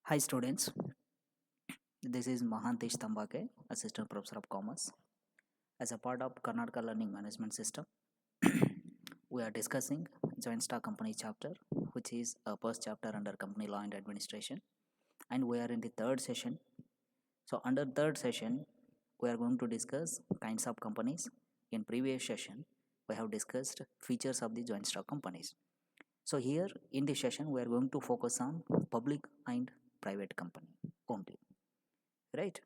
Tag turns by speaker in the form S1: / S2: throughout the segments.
S1: Hi students, this is Mahantesh Tambake, Assistant Professor of Commerce. As a part of Karnataka Learning Management System, we are discussing Joint Stock Company chapter, which is a first chapter under Company Law and Administration, and we are in the third session. So under third session, we are going to discuss kinds of companies. In previous session, we have discussed features of the joint stock companies. So here in this session, we are going to focus on public and private company only, right?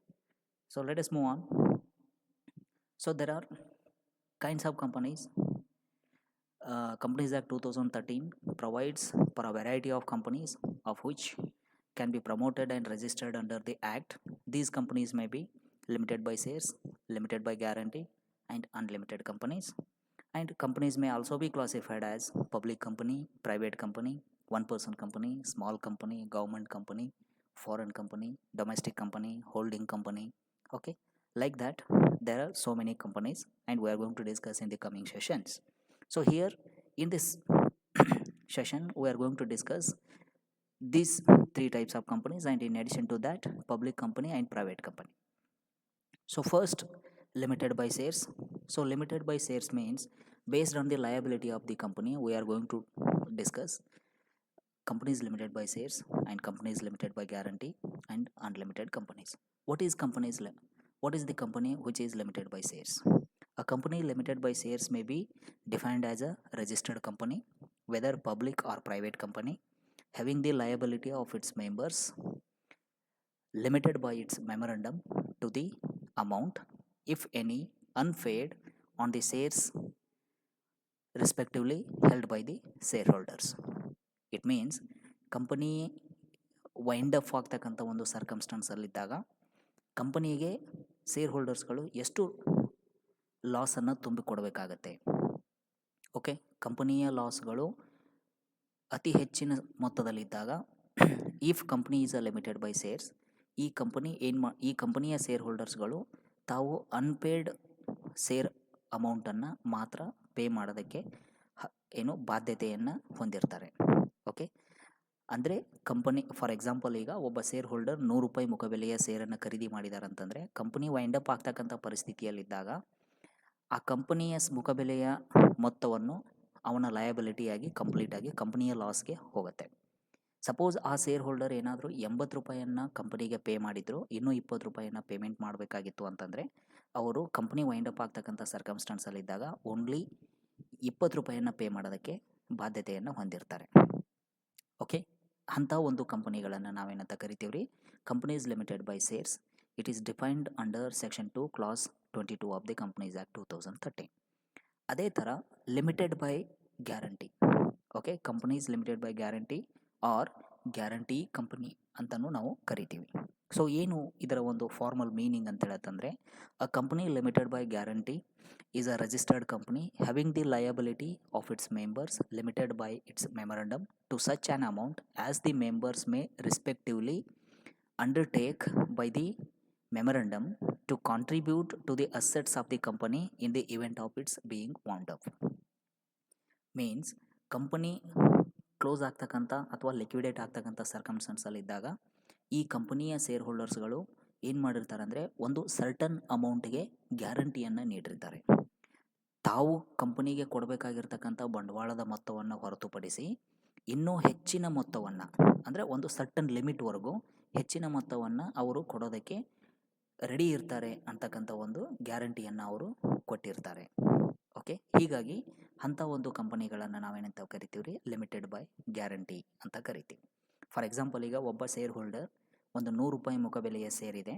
S1: So let us move on. So there are kinds of companies. Companies Act 2013 provides for a variety of companies of which can be promoted and registered under the Act. These companies may be limited by shares, limited by guarantee, and unlimited companies. And companies may also be classified as public company, private company, one person company, small company, government company, foreign company, domestic company, holding company. Okay, like that, there are so many companies, and we are going to discuss in the coming sessions. So, here in this session, we are going to discuss these three types of companies, and in addition to that, public company and private company. So first, limited by shares. So limited by shares means based on the liability of the company, we are going to discuss companies limited by shares and companies limited by guarantee and unlimited companies. What is the company which is limited by shares? A company limited by shares may be defined as a registered company, whether public or private company, having the liability of its members limited by its memorandum to the amount, if any, unpaid on the shares respectively held by the shareholders. It means company wind up ಆಗ್ತಕ್ಕಂಥ ಒಂದು ಸರ್ಕಮ್ಸ್ಟಾನ್ಸಲ್ಲಿದ್ದಾಗ ಕಂಪನಿಗೆ share ಹೋಲ್ಡರ್ಸ್ಗಳು ಎಷ್ಟು ಲಾಸನ್ನು ತುಂಬಿಕೊಡಬೇಕಾಗತ್ತೆ. Okay, ಕಂಪನಿಯ ಲಾಸ್ಗಳು ಅತಿ ಹೆಚ್ಚಿನ ಮೊತ್ತದಲ್ಲಿದ್ದಾಗ if company is a limited by shares, ಈ ಕಂಪನಿಯ ಶೇರ್ ಹೋಲ್ಡರ್ಸ್ಗಳು ತಾವು ಅನ್ಪೇಯ್ಡ್ ಶೇರ್ ಅಮೌಂಟನ್ನು ಮಾತ್ರ ಪೇ ಮಾಡೋದಕ್ಕೆ ಬಾಧ್ಯತೆಯನ್ನು ಹೊಂದಿರ್ತಾರೆ. ಓಕೆ, ಅಂದರೆ ಕಂಪನಿ ಫಾರ್ ಎಕ್ಸಾಂಪಲ್ ಈಗ ಒಬ್ಬ ಶೇರ್ ಹೋಲ್ಡರ್ 100 ರೂಪಾಯಿ ಮುಖಬೆಲೆಯ ಶೇರನ್ನು ಖರೀದಿ ಮಾಡಿದ್ದಾರೆ ಅಂತಂದರೆ ಕಂಪನಿ ವೈಂಡ್ ಅಪ್ ಆಗ್ತಕ್ಕಂಥ ಪರಿಸ್ಥಿತಿಯಲ್ಲಿದ್ದಾಗ ಆ ಕಂಪನಿಯ ಮುಖಬೆಲೆಯ ಮೊತ್ತವನ್ನು ಅವನ ಲಯಬಿಲಿಟಿಯಾಗಿ ಕಂಪ್ಲೀಟಾಗಿ ಕಂಪನಿಯ ಲಾಸ್ಗೆ ಹೋಗುತ್ತೆ. ಸಪೋಸ್ ಆ ಶೇರ್ ಹೋಲ್ಡರ್ ಏನಾದರೂ 80 ರೂಪಾಯಿಯನ್ನು ಕಂಪನಿಗೆ ಪೇ ಮಾಡಿದ್ರು, ಇನ್ನೂ 20 ರೂಪಾಯಿಯನ್ನು ಪೇಮೆಂಟ್ ಮಾಡಬೇಕಾಗಿತ್ತು ಅಂತಂದರೆ ಅವರು ಕಂಪನಿ ವೈಂಡ್ ಅಪ್ ಆಗ್ತಕ್ಕಂಥ ಸರ್ಕಮ್ಸ್ಟಾನ್ಸಲ್ಲಿದ್ದಾಗ ಓನ್ಲಿ 20 ರೂಪಾಯಿಯನ್ನು ಪೇ ಮಾಡೋದಕ್ಕೆ ಬಾಧ್ಯತೆಯನ್ನು ಹೊಂದಿರ್ತಾರೆ. ಓಕೆ, ಅಂಥ ಒಂದು ಕಂಪನಿಗಳನ್ನು ನಾವೇನಂತ ಕರಿತೀವಿ ರೀ, companies limited by shares. It is defined under section 2 clause 22 of the companies act 2013. ಅದೇ ಥರ limited by guarantee. Okay, companies limited by guarantee or guarantee company ಅಂತಲೂ ನಾವು ಕರಿತೀವಿ. ಸೊ ಏನು ಇದರ ಒಂದು ಫಾರ್ಮಲ್ ಮೀನಿಂಗ್ ಅಂತ ಹೇಳತ್ತಂದರೆ, a company limited by guarantee is a registered company having the liability of its members limited by its memorandum to such an amount as the members may respectively undertake by the memorandum to contribute to the assets of the company in the event of its being wound up. Means company close ಆಗ್ತಕ್ಕಂಥ ಅಥವಾ liquidate ಆಗ್ತಕ್ಕಂಥ ಸರ್ಕಮ್ಸ್ಟೆನ್ಸಲ್ಲಿದ್ದಾಗ ಈ ಕಂಪನಿಯ share ಹೋಲ್ಡರ್ಸ್ಗಳು ಏನು ಮಾಡಿರ್ತಾರೆ ಅಂದರೆ ಒಂದು certain ಅಮೌಂಟಿಗೆ ಗ್ಯಾರಂಟಿಯನ್ನು ನೀಡಿರ್ತಾರೆ. ತಾವು ಕಂಪನಿಗೆ ಕೊಡಬೇಕಾಗಿರ್ತಕ್ಕಂಥ ಬಂಡವಾಳದ ಮೊತ್ತವನ್ನು ಹೊರತುಪಡಿಸಿ ಇನ್ನೂ ಹೆಚ್ಚಿನ ಮೊತ್ತವನ್ನು, ಅಂದರೆ ಒಂದು ಸರ್ಟನ್ ಲಿಮಿಟ್ವರೆಗೂ ಹೆಚ್ಚಿನ ಮೊತ್ತವನ್ನು ಅವರು ಕೊಡೋದಕ್ಕೆ ರೆಡಿ ಇರ್ತಾರೆ ಅಂತಕ್ಕಂಥ ಒಂದು ಗ್ಯಾರಂಟಿಯನ್ನು ಅವರು ಕೊಟ್ಟಿರ್ತಾರೆ. ಓಕೆ, ಹೀಗಾಗಿ ಅಂಥ ಒಂದು ಕಂಪನಿಗಳನ್ನು ನಾವೇನಂತ ಕರಿತೀವಿ ರೀ, ಲಿಮಿಟೆಡ್ ಬೈ ಗ್ಯಾರಂಟಿ ಅಂತ ಕರಿತೀವಿ. ಫಾರ್ ಎಕ್ಸಾಂಪಲ್ ಈಗ ಒಬ್ಬ ಶೇರ್ ಹೋಲ್ಡರ್ ಒಂದು 100 ರೂಪಾಯಿ ಮುಖಬೆಲೆಯ ಶೇರ್ ಇದೆ,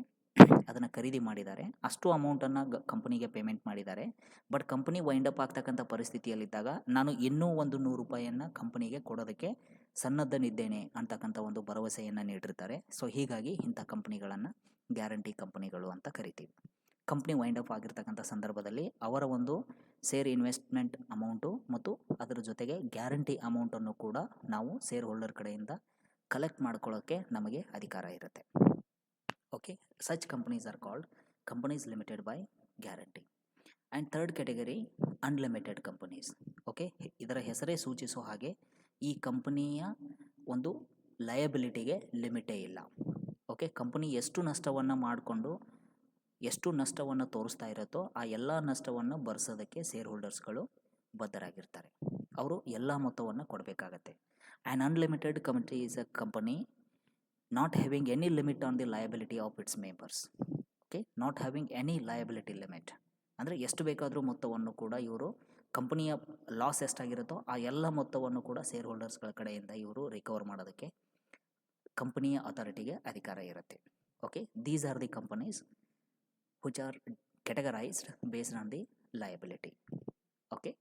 S1: ಅದನ್ನು ಖರೀದಿ ಮಾಡಿದ್ದಾರೆ, ಅಷ್ಟು ಅಮೌಂಟನ್ನು ಕಂಪನಿಗೆ ಪೇಮೆಂಟ್ ಮಾಡಿದ್ದಾರೆ. ಬಟ್ ಕಂಪನಿ ವೈಂಡ್ ಅಪ್ ಆಗ್ತಕ್ಕಂಥ ಪರಿಸ್ಥಿತಿಯಲ್ಲಿದ್ದಾಗ ನಾನು ಇನ್ನೂ ಒಂದು 100 ರೂಪಾಯಿಯನ್ನು ಕಂಪನಿಗೆ ಕೊಡೋದಕ್ಕೆ ಸನ್ನದ್ಧನಿದ್ದೇನೆ ಅಂತಕ್ಕಂಥ ಒಂದು ಭರವಸೆಯನ್ನು ನೀಡಿರ್ತಾರೆ. ಸೊ ಹೀಗಾಗಿ ಇಂಥ ಕಂಪನಿಗಳನ್ನು ಗ್ಯಾರಂಟಿ ಕಂಪನಿಗಳು ಅಂತ ಕರಿತೀವಿ. ಕಂಪ್ನಿ ವೈಂಡ್ ಅಪ್ ಆಗಿರ್ತಕ್ಕಂಥ ಸಂದರ್ಭದಲ್ಲಿ ಅವರ ಒಂದು ಶೇರ್ ಇನ್ವೆಸ್ಟ್ಮೆಂಟ್ ಅಮೌಂಟು ಮತ್ತು ಅದರ ಜೊತೆಗೆ ಗ್ಯಾರಂಟಿ ಅಮೌಂಟನ್ನು ಕೂಡ ನಾವು ಶೇರ್ ಹೋಲ್ಡರ್ ಕಡೆಯಿಂದ ಕಲೆಕ್ಟ್ ಮಾಡ್ಕೊಳ್ಳೋಕ್ಕೆ ನಮಗೆ ಅಧಿಕಾರ ಇರುತ್ತೆ. Okay, such companies are called companies limited by guarantee. And third category unlimited companies. Okay, ಇದರ ಹೆಸರೇ ಸೂಚಿಸೋ ಹಾಗೆ ಈ ಕಂಪನಿಯ ಒಂದು ಲಯಬಿಲಿಟಿಗೆ ಲಿಮಿಟೇ ಇಲ್ಲ. ಓಕೆ, ಕಂಪನಿ ಎಷ್ಟು ನಷ್ಟವನ್ನು ಮಾಡಿಕೊಂಡು ಎಷ್ಟು ನಷ್ಟವನ್ನು ತೋರಿಸ್ತಾ ಇರುತ್ತೋ ಆ ಎಲ್ಲ ನಷ್ಟವನ್ನು ಭರಿಸೋದಕ್ಕೆ ಶೇರ್ ಹೋಲ್ಡರ್ಸ್ಗಳು ಬದ್ಧರಾಗಿರ್ತಾರೆ. ಅವರು ಎಲ್ಲ ಮೊತ್ತವನ್ನು ಕೊಡಬೇಕಾಗತ್ತೆ. An unlimited committee is a company not having any limit on the liability of its members. Okay, not having any liability limit ಅಂದರೆ ಎಷ್ಟು ಬೇಕಾದರೂ ಮೊತ್ತವನ್ನು ಕೂಡ ಇವರು ಕಂಪನಿಯ ಲಾಸ್ ಎಷ್ಟಾಗಿರುತ್ತೋ ಆ ಎಲ್ಲ ಮೊತ್ತವನ್ನು ಕೂಡ ಶೇರ್ ಹೋಲ್ಡರ್ಸ್ಗಳ ಕಡೆಯಿಂದ ಇವರು ರಿಕವರ್ ಮಾಡೋದಕ್ಕೆ ಕಂಪನಿಯ ಅಥಾರಿಟಿಗೆ ಅಧಿಕಾರ ಇರುತ್ತೆ. Okay, these are the companies which are categorized based on the liability. Okay,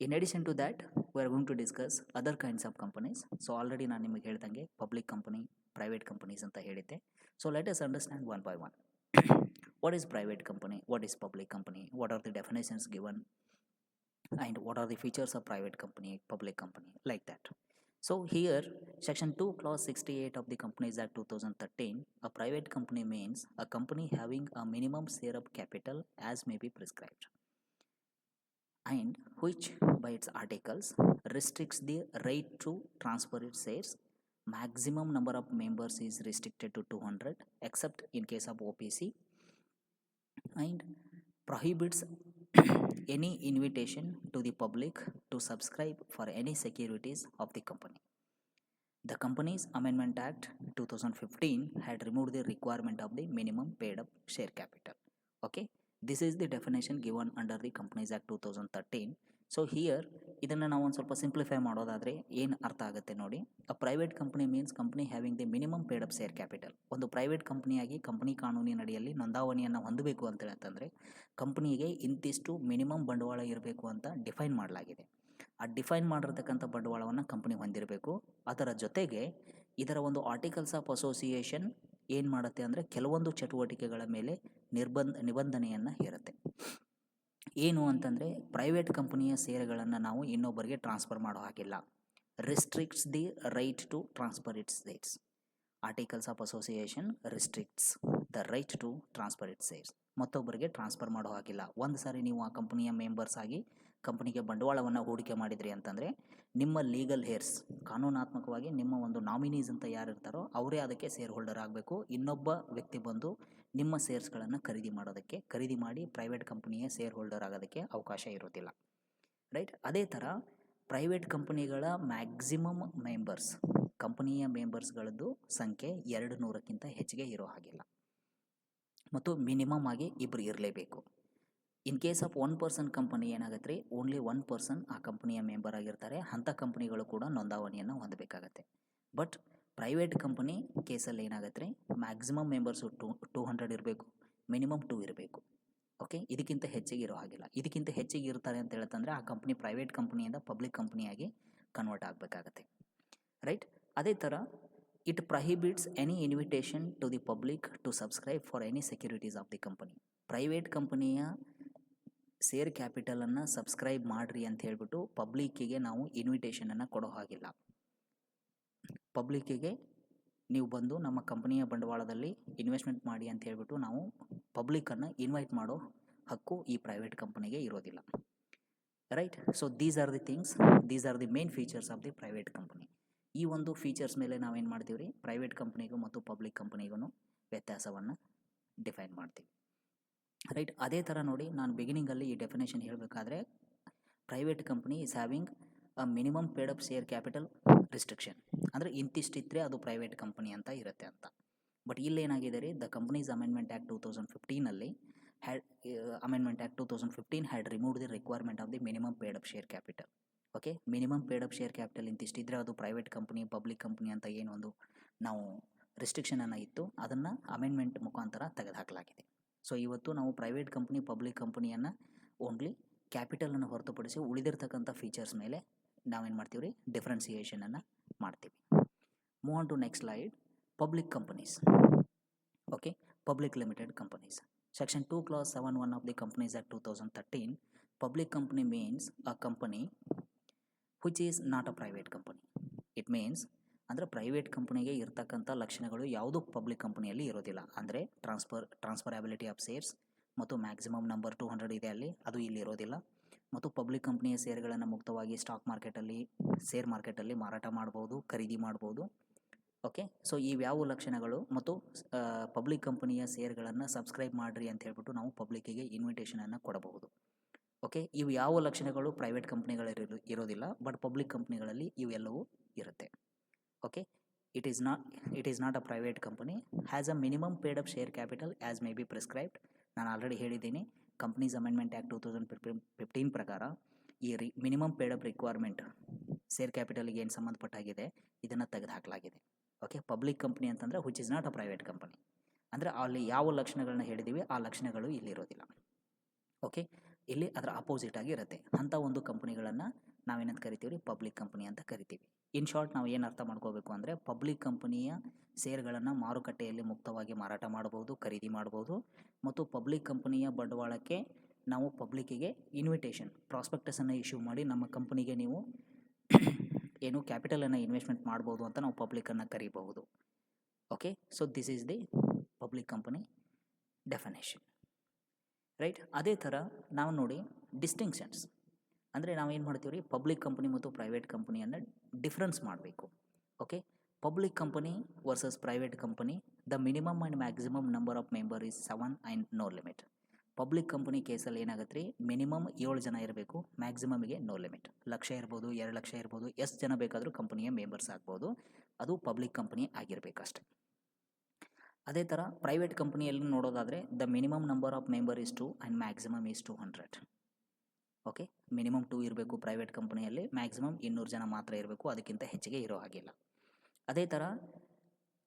S1: in addition to that we are going to discuss other kinds of companies. So already ನಾನು ನಿಮಗೆ ಹೇಳ್ದಂಗೆ ಪಬ್ಲಿಕ್ ಕಂಪನಿ, ಪ್ರೈವೇಟ್ ಕಂಪನೀಸ್ ಅಂತ ಹೇಳಿದ್ದೆ. So let us understand one by one. What is private company, what is public company, what are the definitions given, and what are the features of private company, public company, like that. So here section 2 clause 68 of the Companies Act 2013, a private company means a company having a minimum share of capital as may be prescribed, and which by its articles restricts the right to transfer its shares. Maximum number of members is restricted to 200 except in case of OPC, and prohibits any invitation to the public to subscribe for any securities of the company. The Companies Amendment Act 2015 had removed the requirement of the minimum paid up share capital. Okay, this is the definition given under the Companies Act 2013. So here ಇದನ್ನು ನಾವು ಒಂದು ಸ್ವಲ್ಪ simplify ಮಾಡೋದಾದರೆ ಏನು ಅರ್ಥ ಆಗುತ್ತೆ ನೋಡಿ. ಅ private company means company having the minimum paid up share capital. ಒಂದು ಪ್ರೈವೇಟ್ ಕಂಪನಿಯಾಗಿ ಕಂಪನಿ ಕಾನೂನಿನಡಿಯಲ್ಲಿ ನೋಂದಾವಣಿಯನ್ನು ಹೊಂದಬೇಕು ಅಂತಂದರೆ ಕಂಪನಿಗೆ ಇಂತಿಷ್ಟು ಮಿನಿಮಮ್ ಬಂಡವಾಳ ಇರಬೇಕು ಅಂತ ಡಿಫೈನ್ ಮಾಡಲಾಗಿದೆ. ಆ ಡಿಫೈನ್ ಮಾಡಿರ್ತಕ್ಕಂಥ ಬಂಡವಾಳವನ್ನು ಕಂಪನಿ ಹೊಂದಿರಬೇಕು. ಅದರ ಜೊತೆಗೆ ಇದರ ಒಂದು ಆರ್ಟಿಕಲ್ಸ್ ಆಫ್ ಅಸೋಸಿಯೇಷನ್ ಏನು ಮಾಡುತ್ತೆ ಅಂದರೆ ಕೆಲವೊಂದು ಚಟುವಟಿಕೆಗಳ ಮೇಲೆ ನಿಬಂಧನೆಯನ್ನು ಹೇರುತ್ತೆ. ಏನು ಅಂತಂದರೆ ಪ್ರೈವೇಟ್ ಕಂಪನಿಯ ಷೇರುಗಳನ್ನು ನಾವು ಇನ್ನೊಬ್ಬರಿಗೆ ಟ್ರಾನ್ಸ್ಫರ್ ಮಾಡೋ ಹಾಗಿಲ್ಲ. Restricts the right to transfer its shares. Articles of association restricts the right to transfer its shares. ಮತ್ತೊಬ್ಬರಿಗೆ ಟ್ರಾನ್ಸ್ಫರ್ ಮಾಡೋ ಹಾಗಿಲ್ಲ. ಒಂದು ಸಾರಿ ನೀವು ಆ ಕಂಪನಿಯ ಮೆಂಬರ್ಸ್ ಆಗಿ ಕಂಪನಿಗೆ ಬಂಡವಾಳವನ್ನು ಹೂಡಿಕೆ ಮಾಡಿದ್ರಿ ಅಂತಂದರೆ ನಿಮ್ಮ ಲೀಗಲ್ ಹೇರ್ಸ್, ಕಾನೂನಾತ್ಮಕವಾಗಿ ನಿಮ್ಮ ಒಂದು ನಾಮಿನೀಸ್ ಅಂತ ಯಾರು ಇರ್ತಾರೋ ಅವರೇ ಅದಕ್ಕೆ ಶೇರ್ ಹೋಲ್ಡರ್ ಆಗಬೇಕು. ಇನ್ನೊಬ್ಬ ವ್ಯಕ್ತಿ ಬಂದು ನಿಮ್ಮ ಶೇರ್ಸ್ಗಳನ್ನು ಖರೀದಿ ಮಾಡಿ ಪ್ರೈವೇಟ್ ಕಂಪನಿಯ ಶೇರ್ ಹೋಲ್ಡರ್ ಆಗೋದಕ್ಕೆ ಅವಕಾಶ ಇರೋದಿಲ್ಲ. ರೈಟ್. ಅದೇ ಥರ ಪ್ರೈವೇಟ್ ಕಂಪನಿಗಳ ಮ್ಯಾಕ್ಸಿಮಮ್ ಮೆಂಬರ್ಸ್, ಕಂಪನಿಯ ಮೆಂಬರ್ಸ್ಗಳದ್ದು ಸಂಖ್ಯೆ 200ಕ್ಕಿಂತ ಹೆಚ್ಚಿಗೆ ಇರೋ ಹಾಗಿಲ್ಲ ಮತ್ತು ಮಿನಿಮಮ್ ಆಗಿ ಇಬ್ಬರು ಇರಲೇಬೇಕು. ಇನ್ ಕೇಸ್ ಆಫ್ 1 ಪರ್ಸನ್ ಕಂಪನಿ ಏನಾಗುತ್ತೆ ರೀ, ಓನ್ಲಿ 1 ಪರ್ಸನ್ ಆ ಕಂಪನಿಯ ಮೆಂಬರ್ ಆಗಿರ್ತಾರೆ. ಅಂಥ ಕಂಪನಿಗಳು ಕೂಡ ನೋಂದಾವಣಿಯನ್ನು ಹೊಂದಬೇಕಾಗತ್ತೆ. ಬಟ್ ಪ್ರೈವೇಟ್ ಕಂಪನಿ ಕೇಸಲ್ಲಿ ಏನಾಗುತ್ತೆ ರೀ, ಮ್ಯಾಕ್ಸಿಮಮ್ ಮೆಂಬರ್ಸು 200 ಇರಬೇಕು, ಮಿನಿಮಮ್ 2 ಇರಬೇಕು. ಓಕೆ, ಇದಕ್ಕಿಂತ ಹೆಚ್ಚಿಗೆ ಇರೋ ಹಾಗಿಲ್ಲ. ಇದಕ್ಕಿಂತ ಹೆಚ್ಚಿಗೆ ಇರ್ತಾರೆ ಅಂತ ಹೇಳ್ತಂದರೆ ಆ ಕಂಪ್ನಿ ಪ್ರೈವೇಟ್ ಕಂಪ್ನಿಯಿಂದ ಪಬ್ಲಿಕ್ ಕಂಪ್ನಿಯಾಗಿ ಕನ್ವರ್ಟ್ ಆಗಬೇಕಾಗತ್ತೆ. ರೈಟ್. ಅದೇ ಥರ it prohibits any invitation to the public to subscribe for any securities of the company. Private ಕಂಪನಿಯ ಶೇರ್ ಕ್ಯಾಪಿಟಲನ್ನು ಸಬ್ಸ್ಕ್ರೈಬ್ ಮಾಡಿರಿ ಅಂತ ಹೇಳ್ಬಿಟ್ಟು ಪಬ್ಲಿಕ್ಕಿಗೆ ನಾವು ಇನ್ವಿಟೇಷನನ್ನು ಕೊಡೋ ಹಾಗಿಲ್ಲ. ಪಬ್ಲಿಕ್ಕಿಗೆ ನೀವು ಬಂದು ನಮ್ಮ ಕಂಪನಿಯ ಬಂಡವಾಳದಲ್ಲಿ ಇನ್ವೆಸ್ಟ್ಮೆಂಟ್ ಮಾಡಿ ಅಂತ ಹೇಳ್ಬಿಟ್ಟು ನಾವು ಪಬ್ಲಿಕ್ಕನ್ನು ಇನ್ವೈಟ್ ಮಾಡೋ ಹಕ್ಕು ಈ ಪ್ರೈವೇಟ್ ಕಂಪನಿಗೆ ಇರೋದಿಲ್ಲ. Right. So these are the things, these are the main features of the private company. ಈ ಒಂದು ಫೀಚರ್ಸ್ ಮೇಲೆ ನಾವೇನು ಮಾಡ್ತೀವಿ ರೀ, ಪ್ರೈವೇಟ್ ಕಂಪನಿಗೂ ಮತ್ತು ಪಬ್ಲಿಕ್ ಕಂಪನಿಗೂ ವ್ಯತ್ಯಾಸವನ್ನು ಡಿಫೈನ್ ಮಾಡ್ತೀವಿ. ರೈಟ್. ಅದೇ ಥರ ನೋಡಿ, ನಾನು ಬಿಗಿನಿಂಗಲ್ಲಿ ಈ ಡೆಫಿನೇಷನ್ ಹೇಳಬೇಕಾದ್ರೆ private company is having a minimum paid up share capital restriction, ಅಂದರೆ ಇಂತಿಷ್ಟಿದ್ರೆ ಅದು ಪ್ರೈವೇಟ್ ಕಂಪನಿ ಅಂತ ಇರುತ್ತೆ ಅಂತ. ಬಟ್ ಇಲ್ಲೇನಾಗಿದೆ ರೀ, the companies amendment act 2015 amendment act 2015 had removed the requirement of the minimum paid up share capital. Okay, minimum paid up share capital ಇಂತಿಷ್ಟಿದ್ರೆ ಅದು private company, public company ಅಂತ ಏನೊಂದು ನಾವು ರಿಸ್ಟ್ರಿಕ್ಷನನ್ನು ಇತ್ತು, ಅದನ್ನು ಅಮೆಂಡ್ಮೆಂಟ್ ಮುಖಾಂತರ ತೆಗೆದುಹಾಕಲಾಗಿದೆ. ಸೊ ಇವತ್ತು ನಾವು ಪ್ರೈವೇಟ್ ಕಂಪನಿ, ಪಬ್ಲಿಕ್ ಕಂಪನಿಯನ್ನು ಓನ್ಲಿ ಕ್ಯಾಪಿಟಲನ್ನು ಹೊರತುಪಡಿಸಿ ಉಳಿದಿರ್ತಕ್ಕಂಥ ಫೀಚರ್ಸ್ ಮೇಲೆ ನಾವೇನು ಮಾಡ್ತೀವಿ ರೀ, ಡಿಫ್ರೆನ್ಸಿಯೇಷನನ್ನು ಮಾಡ್ತೀವಿ. Move on to next slide. Public companies. Okay, public limited companies. Section 2 Clause 7(1) of the Companies Act 2013, public company means a company which is not a private company. It means ಅಂದರೆ private ಕಂಪನಿಗೆ ಇರ್ತಕ್ಕಂಥ ಲಕ್ಷಣಗಳು ಯಾವುದು public ಕಂಪನಿಯಲ್ಲಿ ಇರೋದಿಲ್ಲ. ಅಂದರೆ ಟ್ರಾನ್ಸ್ಫರಬಿಲಿಟಿ of shares ಮತ್ತು maximum number 200 ಇದೆ ಅಲ್ಲಿ, ಅದು ಇಲ್ಲಿ ಇರೋದಿಲ್ಲ. ಮತ್ತು ಪಬ್ಲಿಕ್ ಕಂಪನಿಯ ಶೇರ್ಗಳನ್ನು ಮುಕ್ತವಾಗಿ ಸ್ಟಾಕ್ ಮಾರ್ಕೆಟಲ್ಲಿ, ಶೇರ್ ಮಾರ್ಕೆಟಲ್ಲಿ ಮಾರಾಟ ಮಾಡ್ಬೋದು, ಖರೀದಿ ಮಾಡ್ಬೋದು. ಓಕೆ. ಸೊ ಇವ್ಯಾವ ಲಕ್ಷಣಗಳು ಮತ್ತು ಪಬ್ಲಿಕ್ ಕಂಪನಿಯ ಶೇರ್ಗಳನ್ನು ಸಬ್ಸ್ಕ್ರೈಬ್ ಮಾಡಿರಿ ಅಂತ ಹೇಳ್ಬಿಟ್ಟು ನಾವು ಪಬ್ಲಿಕ್ಕಿಗೆ ಇನ್ವಿಟೇಷನನ್ನು ಕೊಡಬಹುದು. ಓಕೆ. ಇವು ಯಾವ ಲಕ್ಷಣಗಳು ಪ್ರೈವೇಟ್ ಕಂಪ್ನಿಗಳಲ್ಲಿ ಇರೋದಿಲ್ಲ, ಬಟ್ ಪಬ್ಲಿಕ್ ಕಂಪ್ನಿಗಳಲ್ಲಿ ಇವೆಲ್ಲವೂ ಇರುತ್ತೆ. Okay. It is not a private company, has a minimum paid up share capital as may be prescribed. ನಾನು ಆಲ್ರೆಡಿ ಹೇಳಿದ್ದೀನಿ, ಕಂಪ್ನೀಸ್ ಅಮೆಂಡ್ಮೆಂಟ್ ಆ್ಯಕ್ಟ್ 2015 ಪ್ರಕಾರ ಈ minimum paid up requirement share ಕ್ಯಾಪಿಟಲ್ಗೆ ಏನು ಸಂಬಂಧಪಟ್ಟಾಗಿದೆ ಇದನ್ನು ತೆಗೆದುಹಾಕಲಾಗಿದೆ. ಓಕೆ. ಪಬ್ಲಿಕ್ ಕಂಪ್ನಿ ಅಂತಂದರೆ which is not a private company, ಅಂದರೆ ಅಲ್ಲಿ ಯಾವ ಲಕ್ಷಣಗಳನ್ನ ಹೇಳಿದ್ದೀವಿ ಆ ಲಕ್ಷಣಗಳು ಇಲ್ಲಿರೋದಿಲ್ಲ. ಓಕೆ. ಇಲ್ಲಿ ಅದರ ಅಪೋಸಿಟ್ ಆಗಿ ಇರುತ್ತೆ. ಅಂಥ ಒಂದು ಕಂಪನಿಗಳನ್ನು ನಾವೇನಂತ ಕರಿತೀವಿ ರೀ, ಪಬ್ಲಿಕ್ ಕಂಪನಿ ಅಂತ ಕರಿತೀವಿ. ಇನ್ ಶಾರ್ಟ್ ನಾವು ಏನು ಅರ್ಥ ಮಾಡ್ಕೋಬೇಕು ಅಂದರೆ, ಪಬ್ಲಿಕ್ ಕಂಪನಿಯ ಶೇರ್ಗಳನ್ನು ಮಾರುಕಟ್ಟೆಯಲ್ಲಿ ಮುಕ್ತವಾಗಿ ಮಾರಾಟ ಮಾಡಬಹುದು, ಖರೀದಿ ಮಾಡಬಹುದು, ಮತ್ತು ಪಬ್ಲಿಕ್ ಕಂಪನಿಯ ಬಂಡವಾಳಕ್ಕೆ ನಾವು ಪಬ್ಲಿಕ್ಕಿಗೆ ಇನ್ವಿಟೇಷನ್ ಪ್ರಾಸ್ಪೆಕ್ಟಸನ್ನು ಇಶ್ಯೂ ಮಾಡಿ ನಮ್ಮ ಕಂಪನಿಗೆ ನೀವು ಏನು ಕ್ಯಾಪಿಟಲನ್ನು ಇನ್ವೆಸ್ಟ್ಮೆಂಟ್ ಮಾಡ್ಬೋದು ಅಂತ ನಾವು ಪಬ್ಲಿಕನ್ನು ಕರೀಬಹುದು. Okay. So this is the public company definition, right. ಅದೇ ಥರ ನಾವು ನೋಡಿ ಡಿಸ್ಟಿಂಕ್ಷನ್ಸ್ ಅಂದರೆ ನಾವೇನು ಮಾಡ್ತೀವಿ ರೀ, ಪಬ್ಲಿಕ್ ಕಂಪನಿ ಮತ್ತು ಪ್ರೈವೇಟ್ ಕಂಪನಿಯನ್ನು ಡಿಫ್ರೆನ್ಸ್ ಮಾಡಬೇಕು. Okay. Public company versus private company, the minimum and maximum number of member is 7 and no limit. Public company ಕೇಸಲ್ಲಿ ಏನಾಗುತ್ತೆ ರೀ, ಮಿನಿಮಮ್ 7 ಜನ ಇರಬೇಕು, ಮ್ಯಾಕ್ಸಿಮಮ್ಗೆ ನೋ ಲಿಮಿಟ್. 1,00,000 ಇರ್ಬೋದು, 2,00,000 ಇರ್ಬೋದು, ಎಷ್ಟು ಜನ ಬೇಕಾದರೂ ಕಂಪನಿಯ ಮೆಂಬರ್ಸ್ ಆಗ್ಬೋದು, ಅದು ಪಬ್ಲಿಕ್ ಕಂಪನಿ ಆಗಿರಬೇಕಷ್ಟೆ. ಅದೇ ಥರ ಪ್ರೈವೇಟ್ ಕಂಪನಿಯಲ್ಲಿ ನೋಡೋದಾದರೆ, the minimum number of member is 2 and maximum is 200. Okay. Minimum 2 ಇರಬೇಕು ಪ್ರೈವೇಟ್ ಕಂಪನಿಯಲ್ಲಿ, ಮ್ಯಾಕ್ಸಿಮಮ್ 200 ಜನ ಮಾತ್ರ ಇರಬೇಕು, ಅದಕ್ಕಿಂತ ಹೆಚ್ಚಿಗೆ ಇರೋ ಹಾಗಿಲ್ಲ. ಅದೇ ಥರ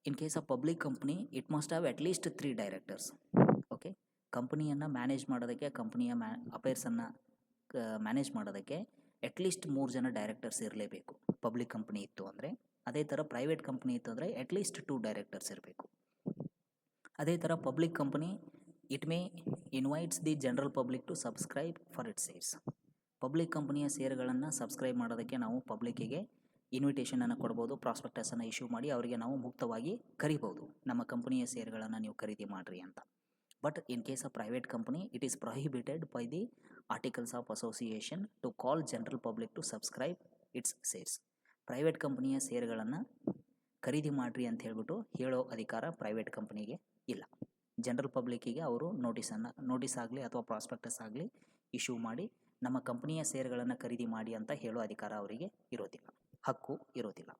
S1: ಇನ್ case of public company it must have at least 3 directors. Okay. ಕಂಪನಿಯನ್ನು ಮ್ಯಾನೇಜ್ ಮಾಡೋದಕ್ಕೆ, ಕಂಪನಿಯ ಅಫೇರ್ಸನ್ನು ಮ್ಯಾನೇಜ್ ಮಾಡೋದಕ್ಕೆ ಅಟ್ಲೀಸ್ಟ್ 3 ಜನ ಡೈರೆಕ್ಟರ್ಸ್ ಇರಲೇಬೇಕು ಪಬ್ಲಿಕ್ ಕಂಪ್ನಿ ಇತ್ತು ಅಂದರೆ. ಅದೇ ಥರ ಪ್ರೈವೇಟ್ ಕಂಪ್ನಿ ಇತ್ತು ಅಂದರೆ ಅಟ್ಲೀಸ್ಟ್ 2 ಡೈರೆಕ್ಟರ್ಸ್ ಇರಬೇಕು. ಅದೇ ಥರ public company it may invites the general public to subscribe for its shares. Public ಕಂಪನಿಯ ಶೇರ್ಗಳನ್ನು ಸಬ್ಸ್ಕ್ರೈಬ್ ಮಾಡೋದಕ್ಕೆ ನಾವು ಪಬ್ಲಿಕ್ಕಿಗೆ ಇನ್ವಿಟೇಷನನ್ನು ಕೊಡ್ಬೋದು, ಪ್ರಾಸ್ಪೆಕ್ಟಸನ್ನು ಇಶ್ಯೂ ಮಾಡಿ ಅವರಿಗೆ ನಾವು ಮುಕ್ತವಾಗಿ ಕರಿಬೋದು, ನಮ್ಮ ಕಂಪನಿಯ ಶೇರ್ಗಳನ್ನು ನೀವು ಖರೀದಿ ಮಾಡಿರಿ ಅಂತ. But in case of private company it is prohibited by the articles of association to call general public to subscribe its shares. Private ಕಂಪನಿಯ ಶೇರ್ಗಳನ್ನು ಖರೀದಿ ಮಾಡಿರಿ ಅಂತ ಹೇಳ್ಬಿಟ್ಟು ಹೇಳೋ ಅಧಿಕಾರ ಪ್ರೈವೇಟ್ ಕಂಪನಿಗೆ ಇಲ್ಲ. ಜನರಲ್ ಪಬ್ಲಿಕ್ಕಿಗೆ ಅವರು ನೋಟಿಸ್ ಆಗಲಿ ಅಥವಾ ಪ್ರಾಸ್ಪೆಕ್ಟಸ್ ಆಗಲಿ ಇಶ್ಯೂ ಮಾಡಿ ನಮ್ಮ ಕಂಪನಿಯ ಶೇರ್ಗಳನ್ನು ಖರೀದಿ ಮಾಡಿ ಅಂತ ಹೇಳೋ ಅಧಿಕಾರ ಅವರಿಗೆ ಇರೋದಿಲ್ಲ, ಹಕ್ಕು ಇರೋದಿಲ್ಲ.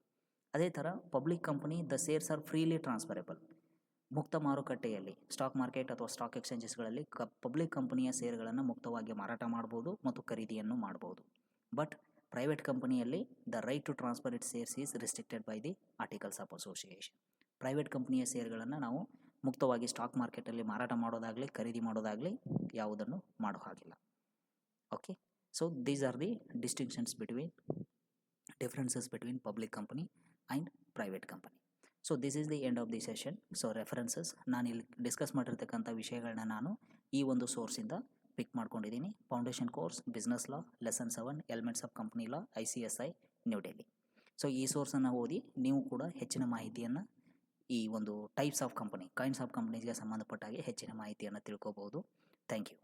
S1: ಅದೇ ಥರ public company the shares are freely transferable. ಮುಕ್ತ ಮಾರುಕಟ್ಟೆಯಲ್ಲಿ ಸ್ಟಾಕ್ ಮಾರ್ಕೆಟ್ ಅಥವಾ ಸ್ಟಾಕ್ ಎಕ್ಸ್ಚೇಂಜಸ್ಗಳಲ್ಲಿ ಪಬ್ಲಿಕ್ ಕಂಪನಿಯ ಶೇರ್ಗಳನ್ನು ಮುಕ್ತವಾಗಿ ಮಾರಾಟ ಮಾಡ್ಬೋದು ಮತ್ತು ಖರೀದಿಯನ್ನು ಮಾಡ್ಬೋದು. ಬಟ್ ಪ್ರೈವೇಟ್ ಕಂಪನಿಯಲ್ಲಿ the right to transfer it shares is restricted by the articles of association. Private ಕಂಪನಿಯ ಶೇರ್ಗಳನ್ನು ನಾವು ಮುಕ್ತವಾಗಿ ಸ್ಟಾಕ್ ಮಾರ್ಕೆಟಲ್ಲಿ ಮಾರಾಟ ಮಾಡೋದಾಗಲಿ ಖರೀದಿ ಮಾಡೋದಾಗಲಿ ಯಾವುದನ್ನು ಮಾಡೋ ಹಾಗಿಲ್ಲ. Okay. So these are the differences between public company and private company. So this is the end of the session. So references ನಾನು ಇಲ್ಲಿ ಡಿಸ್ಕಸ್ ಮಾಡಿರ್ತಕ್ಕಂಥ ವಿಷಯಗಳನ್ನ ನಾನು ಈ ಒಂದು ಸೋರ್ಸಿಂದ ಪಿಕ್ ಮಾಡ್ಕೊಂಡಿದ್ದೀನಿ. Foundation course, business law, lesson 7, elements of company law, ICSI, New Delhi. So ಈ ಸೋರ್ಸನ್ನು ಓದಿ ನೀವು ಕೂಡ ಹೆಚ್ಚಿನ ಮಾಹಿತಿಯನ್ನು ಈ ಒಂದು types of company, kinds of ಕಂಪನೀಸ್ಗೆ ಸಂಬಂಧಪಟ್ಟ ಹಾಗೆ ಹೆಚ್ಚಿನ ಮಾಹಿತಿಯನ್ನು ತಿಳ್ಕೊಬೋದು. Thank you.